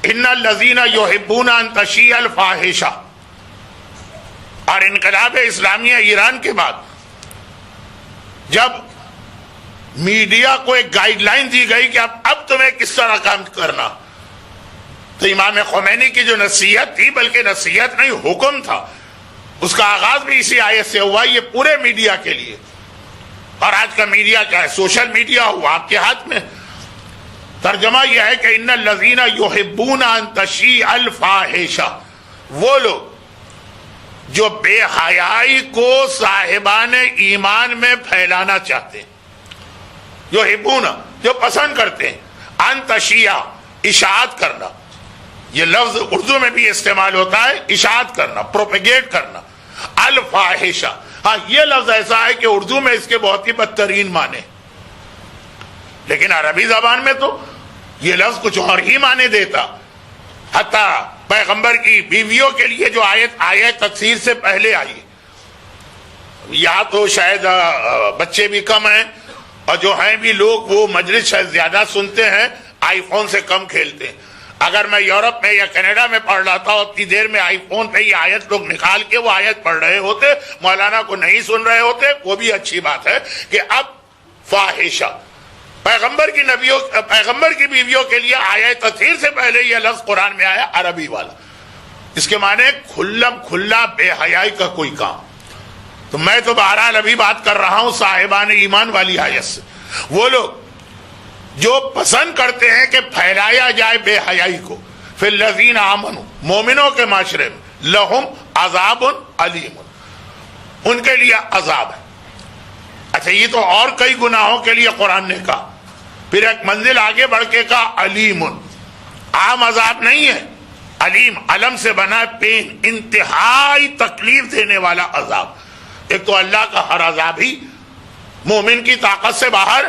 ان الذین یحبون ان تشیع الفاحشہ، اور انقلاب اسلامیہ ایران کے بعد جب میڈیا کو ایک گائیڈ لائن دی گئی کہ اب تمہیں کس طرح کام کرنا، تو امام خمینی کی جو نصیحت تھی، بلکہ نصیحت نہیں حکم تھا، اس کا آغاز بھی اسی آیت سے ہوا، یہ پورے میڈیا کے لیے۔ اور آج کا میڈیا کیا ہے؟ سوشل میڈیا ہوا آپ کے ہاتھ میں۔ ترجمہ یہ ہے کہ ان الذین یحبون ان تشیع الفاحشہ، وہ لوگ جو بے حیائی کو صاحبان ایمان میں پھیلانا چاہتے ہیں، یحبون جو پسند کرتے ہیں، ان تشیع اشاعت کرنا، یہ لفظ اردو میں بھی استعمال ہوتا ہے، اشاعت کرنا، پروپیگیٹ کرنا، الفاحشہ۔ ہاں یہ لفظ ایسا ہے کہ اردو میں اس کے بہت ہی بدترین معنی، لیکن عربی زبان میں تو یہ لفظ کچھ اور ہی معنی دیتا۔ حتیٰ پیغمبر کی بیویوں کے لیے جو آیت تفسیر سے پہلے آئی، یا تو شاید بچے بھی کم ہیں اور جو ہیں بھی لوگ وہ مجلس شاید زیادہ سنتے ہیں، آئی فون سے کم کھیلتے ہیں۔ اگر میں یورپ میں یا کینیڈا میں پڑھ رہا تھا اتنی دیر میں آئی فون پہ یہ آیت لوگ نکال کے وہ آیت پڑھ رہے ہوتے، مولانا کو نہیں سن رہے ہوتے، وہ بھی اچھی بات ہے کہ اب فاحشہ پیغمبر کی بیویوں کے لیے آیت تطہیر سے پہلے یہ لفظ قرآن میں آیا عربی والا، اس کے معنی کھلا بے حیائی کا کوئی کام۔ تو میں تو بہرحال ابھی بات کر رہا ہوں صاحبان ایمان والی آیت سے، وہ لوگ جو پسند کرتے ہیں کہ پھیلایا جائے بے حیائی کو، فی الذین آمنوا، مومنوں کے معاشرے میں، لہم عذاب علیم، ان کے لیے عذاب ہے۔ اچھا یہ تو اور کئی گناہوں کے لیے قرآن نے کہا، پھر ایک منزل آگے بڑھ کے کہا علیم، عام عذاب نہیں ہے، علیم علم سے بنا پین، انتہائی تکلیف دینے والا عذاب۔ ایک تو اللہ کا ہر عذاب ہی مومن کی طاقت سے باہر،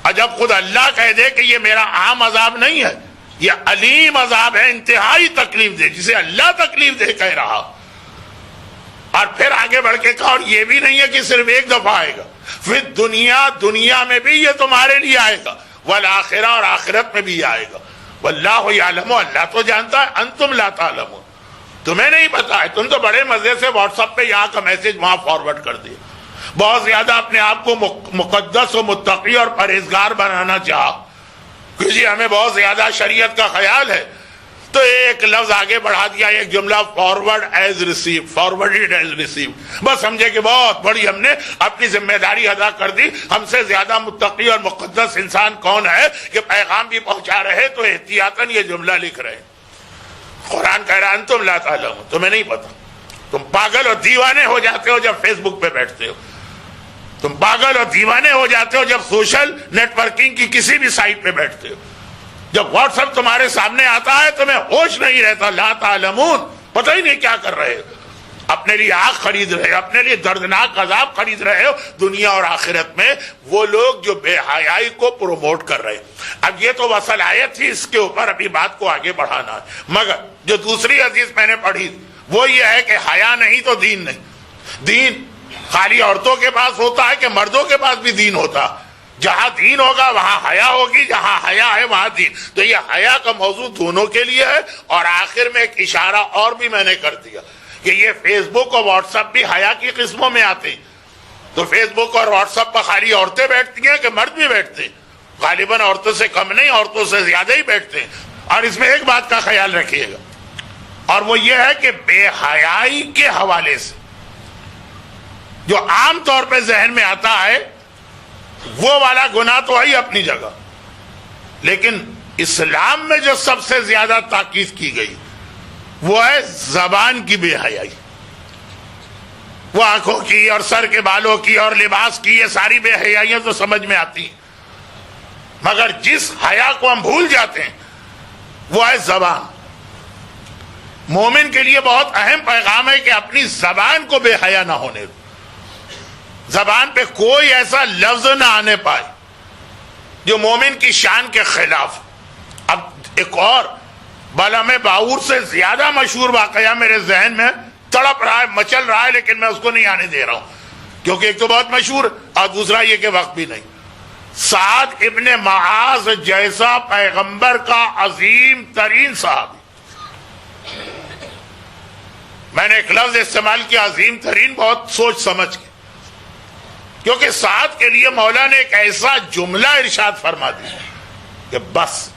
اور جب خود اللہ کہہ دے کہ یہ میرا عام عذاب نہیں ہے، یہ علیم عذاب ہے، انتہائی تکلیف دے، جسے اللہ تکلیف دے کہہ رہا۔ اور پھر آگے بڑھ کے کہا اور یہ بھی نہیں ہے کہ صرف ایک دفعہ آئے گا، پھر دنیا میں بھی یہ تمہارے لیے آئے گا، والآخرہ اور آخرت میں بھی آئے گا، واللہ یعلم، اللہ تو جانتا ہے، انتم لا تعلمون، تمہیں نہیں پتا ہے، تم تو بڑے مزے سے واٹس ایپ پہ یہاں کا میسج وہاں فارورڈ کر دیا، بہت زیادہ اپنے آپ کو مقدس و متقی اور پرہیزگار بنانا چاہا کہ جی ہمیں بہت زیادہ شریعت کا خیال ہے، تو ایک لفظ آگے بڑھا دیا، ایک جملہ forward as receive, forward as receive, بس سمجھے کہ بہت بڑی ہم نے اپنی ذمہ داری ادا کر دی۔ ہم سے زیادہ متقی اور مقدس انسان کون ہے کہ پیغام بھی پہنچا رہے تو احتیاطاً یہ جملہ لکھ رہے۔ قرآن کہہ رہا انتم لا تعلمون، تمہیں نہیں پتا، تم پاگل اور دیوانے ہو جاتے ہو جب فیس بک پہ بیٹھتے ہو، تم پاگل اور دیوانے ہو جاتے ہو جب سوشل نیٹ ورکنگ کی کسی بھی سائٹ پہ بیٹھتے ہو، جب واٹس ایپ تمہارے سامنے آتا ہے تمہیں ہوش نہیں رہتا، لا تعلمون، پتہ ہی نہیں کیا کر رہے ہو، اپنے لیے آگ خرید رہے ہو، اپنے لیے دردناک عذاب خرید رہے ہو دنیا اور آخرت میں، وہ لوگ جو بے حیائی کو پروموٹ کر رہے ہیں۔ اب یہ تو وصل آیت تھی، اس کے اوپر ابھی بات کو آگے بڑھانا ہے، مگر جو دوسری حدیث میں نے پڑھی وہ یہ ہے کہ حیا نہیں تو دین نہیں، دین خالی عورتوں کے پاس ہوتا ہے کہ مردوں کے پاس بھی دین ہوتا، جہاں دین ہوگا وہاں حیا ہوگی، جہاں حیا ہے وہاں دین، تو یہ حیا کا موضوع دونوں کے لیے ہے۔ اور آخر میں ایک اشارہ اور بھی میں نے کر دیا کہ یہ فیس بک اور واٹس ایپ بھی حیا کی قسموں میں آتے ہیں، تو فیس بک اور واٹس ایپ پر خالی عورتیں بیٹھتی ہیں کہ مرد بھی بیٹھتے ہیں؟ غالباً عورتوں سے کم نہیں، عورتوں سے زیادہ ہی بیٹھتے ہیں۔ اور اس میں ایک بات کا خیال رکھیے گا، اور وہ یہ ہے کہ بے حیائی کے حوالے سے جو عام طور پہ ذہن میں آتا ہے وہ والا گناہ تو ہے اپنی جگہ، لیکن اسلام میں جو سب سے زیادہ تاکید کی گئی وہ ہے زبان کی بے حیائی، وہ آنکھوں کی اور سر کے بالوں کی اور لباس کی، یہ ساری بے حیائیاں تو سمجھ میں آتی ہیں، مگر جس حیا کو ہم بھول جاتے ہیں وہ ہے زبان۔ مومن کے لیے بہت اہم پیغام ہے کہ اپنی زبان کو بے حیا نہ ہونے دو، زبان پہ کوئی ایسا لفظ نہ آنے پائے جو مومن کی شان کے خلاف۔ اب ایک اور بالام باور سے زیادہ مشہور واقعہ میرے ذہن میں تڑپ رہا ہے، مچل رہا ہے، لیکن میں اس کو نہیں آنے دے رہا ہوں کیونکہ ایک تو بہت مشہور اور دوسرا یہ کہ وقت بھی نہیں۔ سعد ابن معاذ جیسا پیغمبر کا عظیم ترین صحابی، میں نے ایک لفظ استعمال کیا عظیم ترین، بہت سوچ سمجھ کے، کیونکہ سعد کے لیے مولا نے ایک ایسا جملہ ارشاد فرما دیا کہ بس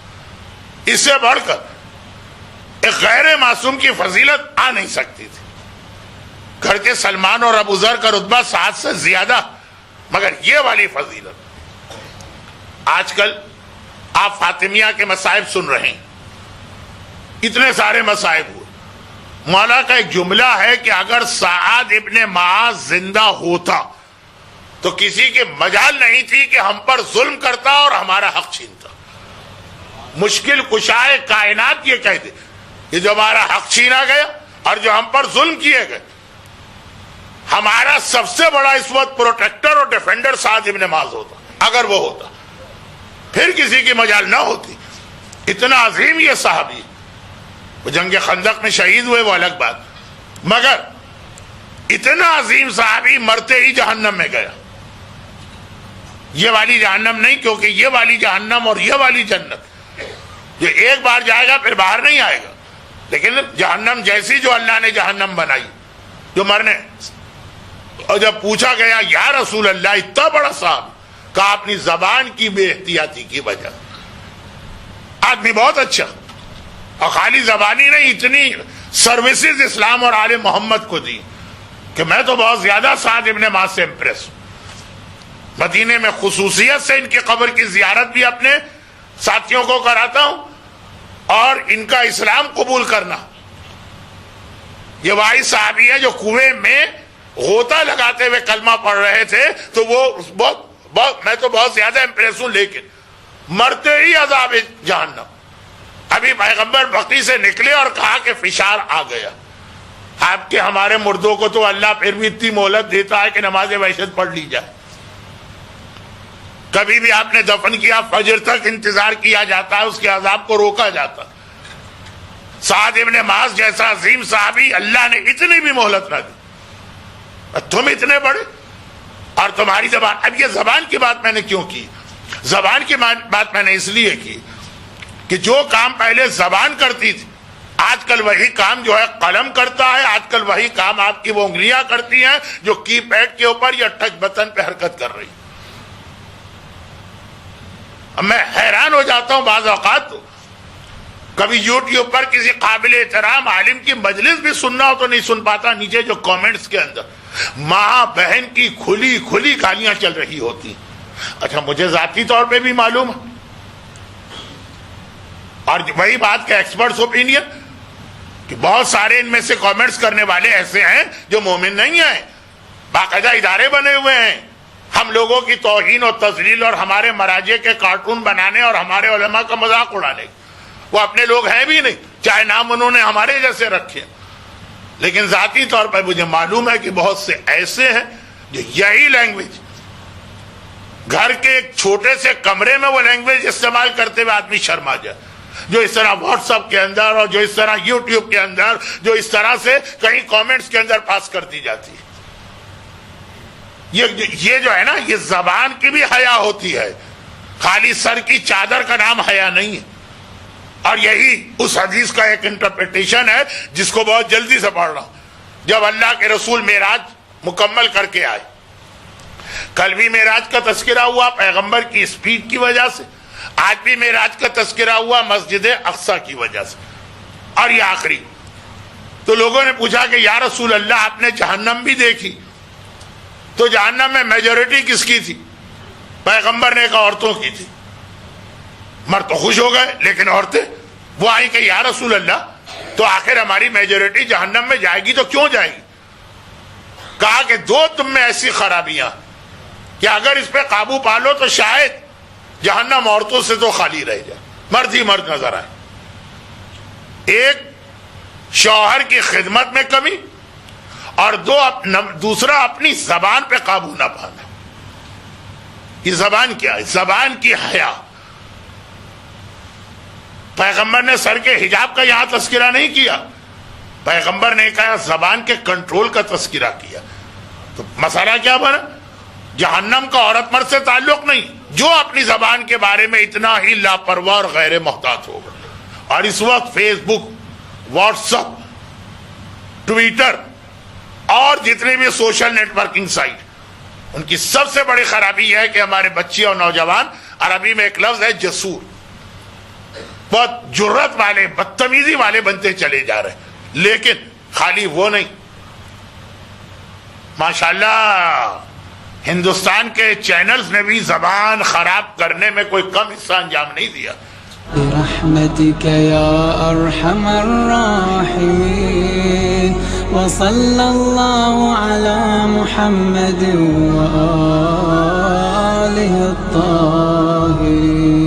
اس سے بڑھ کر ایک غیر معصوم کی فضیلت آ نہیں سکتی تھی۔ گھر کے سلمان اور ابو ذر کا رتبہ سعد سے زیادہ، مگر یہ والی فضیلت۔ آج کل آپ فاطمیہ کے مصائب سن رہے ہیں، اتنے سارے مصائب ہوئے۔ مولا کا ایک جملہ ہے کہ اگر سعد ابن معاذ زندہ ہوتا تو کسی کے مجال نہیں تھی کہ ہم پر ظلم کرتا اور ہمارا حق چھینتا۔ مشکل کشائے کائنات یہ کہتے کہ جو ہمارا حق چھینا گیا اور جو ہم پر ظلم کیے گئے، ہمارا سب سے بڑا اس وقت پروٹیکٹر اور ڈیفینڈر سعد ابن معاذ ہوتا، اگر وہ ہوتا، پھر کسی کی مجال نہ ہوتی۔ اتنا عظیم یہ صحابی، وہ جنگ خندق میں شہید ہوئے وہ الگ بات، مگر اتنا عظیم صحابی مرتے ہی جہنم میں گیا۔ یہ والی جہنم نہیں، کیونکہ یہ والی جہنم اور یہ والی جنت جو ایک بار جائے گا پھر باہر نہیں آئے گا، لیکن جہنم جیسی جو اللہ نے جہنم بنائی جو مرنے، اور جب پوچھا گیا یا رسول اللہ اتنا بڑا صاحب، کہا اپنی زبان کی بے احتیاطی کی وجہ۔ آدمی بہت اچھا، اور خالی زبانی نہیں، اتنی سروسز اسلام اور آل محمد کو دی کہ میں تو بہت زیادہ سعد ابن معاذ سے امپریس ہوں۔ مدینے میں خصوصیت سے ان کی قبر کی زیارت بھی اپنے ساتھیوں کو کراتا ہوں، اور ان کا اسلام قبول کرنا۔ یہ واحد صحابی ہے جو کنویں میں غوطہ لگاتے ہوئے کلمہ پڑھ رہے تھے، تو وہ میں تو بہت زیادہ امپریس ہوں، لیکن مرتے ہی عذاب جہنم۔ ابھی پیغمبر بقی سے نکلے اور کہا کہ فشار آ گیا۔ آپ کے ہمارے مردوں کو تو اللہ پھر بھی اتنی مہلت دیتا ہے کہ نماز وحشت پڑھ لی جائے۔ کبھی بھی آپ نے دفن کیا فجر تک انتظار کیا جاتا ہے، اس کے عذاب کو روکا جاتا۔ سعد ابن معاذ جیسا عظیم صحابی اللہ نے اتنی بھی مہلت نہ دی، تم اتنے بڑے اور تمہاری زبان۔ اب یہ زبان کی بات میں نے کیوں کی؟ زبان کی بات میں نے اس لیے کی کہ جو کام پہلے زبان کرتی تھی، آج کل وہی کام جو ہے قلم کرتا ہے، آج کل وہی کام آپ کی وہ انگلیاں کرتی ہیں جو کی پیڈ کے اوپر یا ٹچ بٹن پہ حرکت کر رہی۔ اب میں حیران ہو جاتا ہوں بعض اوقات، کبھی یوٹیوب پر کسی قابل احترام عالم کی مجلس بھی سننا ہو تو نہیں سن پاتا، نیچے جو کامنٹس کے اندر ماں بہن کی کھلی کھلی گالیاں چل رہی ہوتی۔ اچھا مجھے ذاتی طور پہ بھی معلوم ہے، اور وہی بات کا ایکسپرٹس اوپینین کہ بہت سارے ان میں سے کامنٹس کرنے والے ایسے ہیں جو مومن نہیں ہیں، باقاعدہ ادارے بنے ہوئے ہیں ہم لوگوں کی توہین اور تذلیل اور ہمارے مراجع کے کارٹون بنانے اور ہمارے علماء کا مذاق اڑانے۔ وہ اپنے لوگ ہیں بھی نہیں، چاہے نام انہوں نے ہمارے جیسے رکھے، لیکن ذاتی طور پر مجھے معلوم ہے کہ بہت سے ایسے ہیں جو یہی لینگویج گھر کے ایک چھوٹے سے کمرے میں وہ لینگویج استعمال کرتے ہوئے آدمی شرما جائے، جو اس طرح واٹس ایپ کے اندر اور جو اس طرح یوٹیوب کے اندر جو اس طرح سے کہیں کامنٹس کے اندر پاس کر دی جاتی ہے۔ یہ جو ہے نا، یہ زبان کی بھی حیا ہوتی ہے، خالی سر کی چادر کا نام حیا نہیں ہے۔ اور یہی اس حدیث کا ایک انٹرپریٹیشن ہے جس کو بہت جلدی سے پڑھ رہا ہوں۔ جب اللہ کے رسول معراج مکمل کر کے آئے، کل بھی معراج کا تذکرہ ہوا پیغمبر کی اسپیڈ کی وجہ سے، آج بھی معراج کا تذکرہ ہوا مسجد اقصی کی وجہ سے، اور یہ آخری۔ تو لوگوں نے پوچھا کہ یا رسول اللہ آپ نے جہنم بھی دیکھی، تو جہنم میں میجورٹی کس کی تھی؟ پیغمبر نے کہا عورتوں کی تھی۔ مرد تو خوش ہو گئے، لیکن عورتیں وہ آئیں کہ یا رسول اللہ تو آخر ہماری میجورٹی جہنم میں جائے گی تو کیوں جائے گی؟ کہا کہ دو تم میں ایسی خرابیاں کہ اگر اس پہ قابو پا لو تو شاید جہنم عورتوں سے تو خالی رہ جائے، مرد ہی مرد نظر آئے۔ ایک شوہر کی خدمت میں کمی، اور دوسرا اپنی زبان پہ قابو نہ پانا۔ یہ زبان کیا ہے؟ زبان کی حیا۔ پیغمبر نے سر کے حجاب کا یہاں تذکرہ نہیں کیا، پیغمبر نے کہا زبان کے کنٹرول کا تذکرہ کیا۔ تو مسئلہ کیا بنا؟ جہنم کا عورت مرد سے تعلق نہیں، جو اپنی زبان کے بارے میں اتنا ہی لاپرواہ اور غیر محتاط ہوگا. اور اس وقت فیس بک، واٹس ایپ، ٹویٹر اور جتنے بھی سوشل نیٹ ورکنگ سائٹ، ان کی سب سے بڑی خرابی یہ ہے کہ ہمارے بچے اور نوجوان، عربی میں ایک لفظ ہے جسور، بہت جرت والے، بدتمیزی والے بنتے چلے جا رہے ہیں. لیکن خالی وہ نہیں، ماشاءاللہ ہندوستان کے چینلز نے بھی زبان خراب کرنے میں کوئی کم حصہ انجام نہیں دیا. برحمتك يا أرحم الراحمين وصلى الله على محمد وآله الطاهرين.